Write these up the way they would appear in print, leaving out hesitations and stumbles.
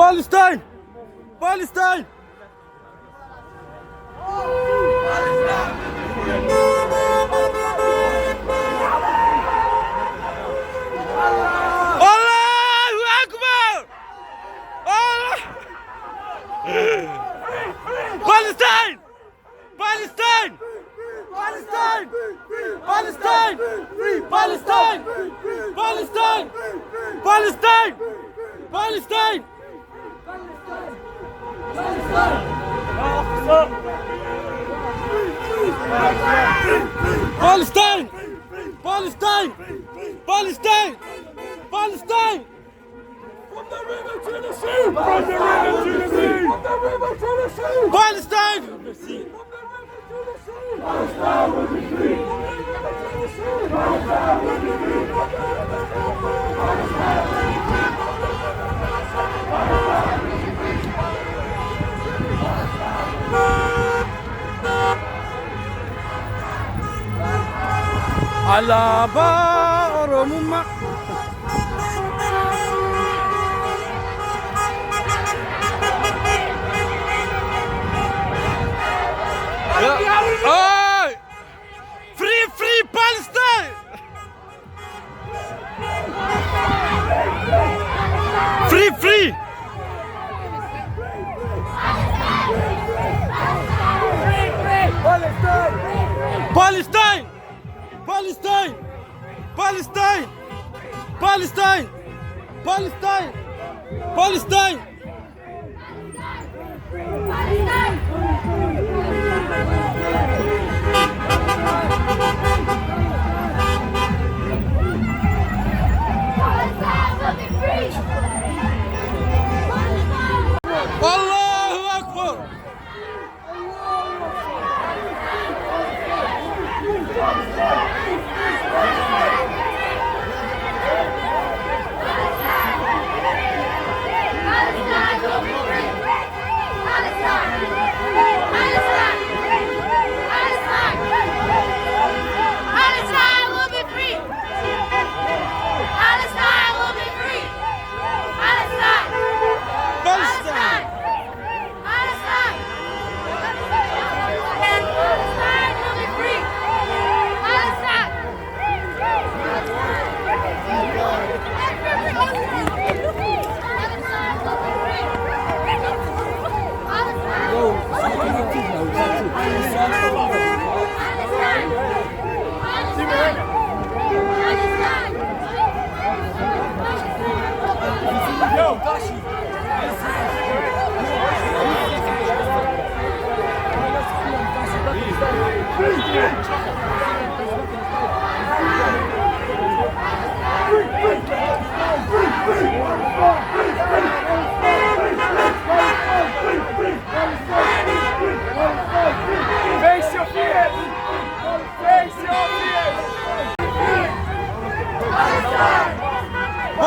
Palestine! Palestine! Allahu Akbar! Palestine! Palestine! Palestine! Palestine! Palestine! Palestine! Palestine! Palestine! Palestine! Palestine! Palestine! Palestine! From the river to the sea! From the river to the sea! From the river to the sea! Palestine! From the river to the sea! Palestine will be free! Palestine will be free! Alaba Oromo. Hey! Free, free Palestine! Free, free! Palestine! Palestine! Palestine! Palestine! Palestine! Palestine! Allahu Akbar!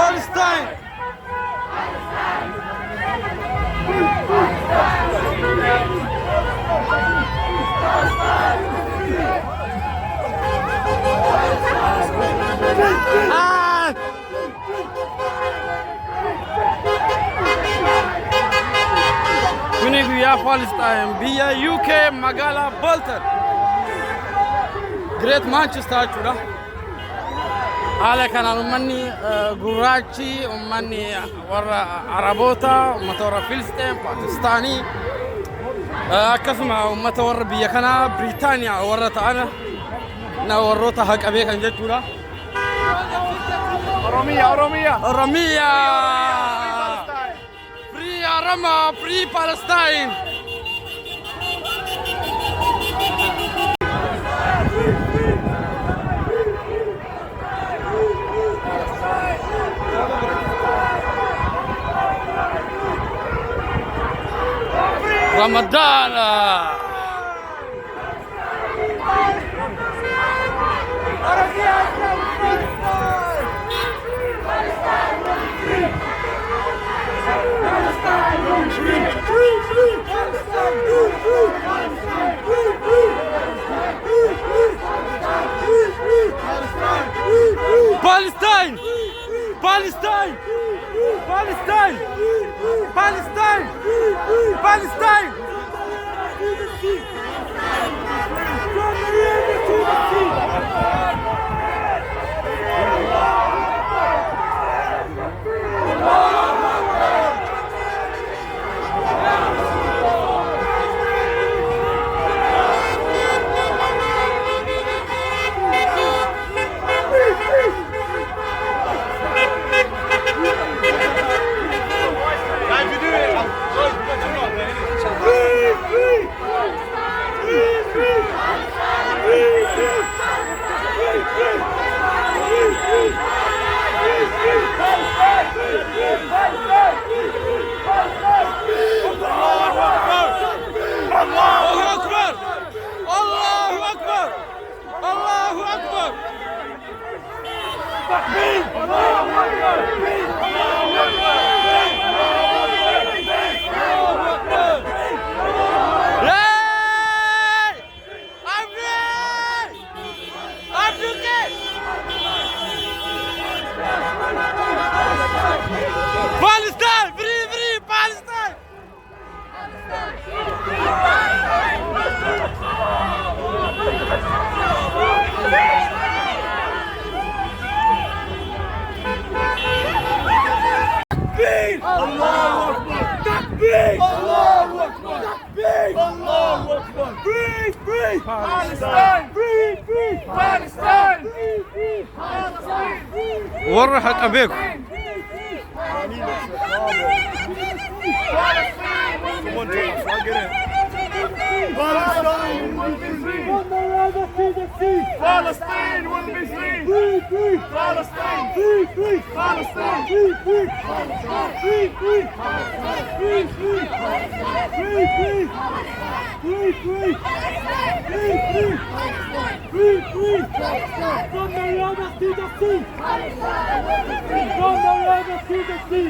Palestine! Biyya Palestine, biyya UK magaala Bolton. Great Manchester jechuudha. Haala kanaan ummanni gurraachi, ummanni warra Araboota, ummata warra Filistiin, Pakistaanii, akkasuma ummata warra biyya kanaa Biriitaaniyaa warra ta'an warroota haqa beekan jechuudha. Oromiyaa, Oromiyaa, Oromiyaa. Free Oromo, free Palestine. Ramadan. Palestine! Palestine! Palestine! Palestine! Palestine! Free, free! Palestine! Free, free! Palestine! ورح أبيكم Palestine will be free! Palestine will be free! Free, free! Palestine! Free, free! Palestine! Free, free! Palestine! Free, free! Palestine! Free, free! Palestine! Free, free! Free, free! Free, free! Free, free! From the river to the sea! From the river to the sea!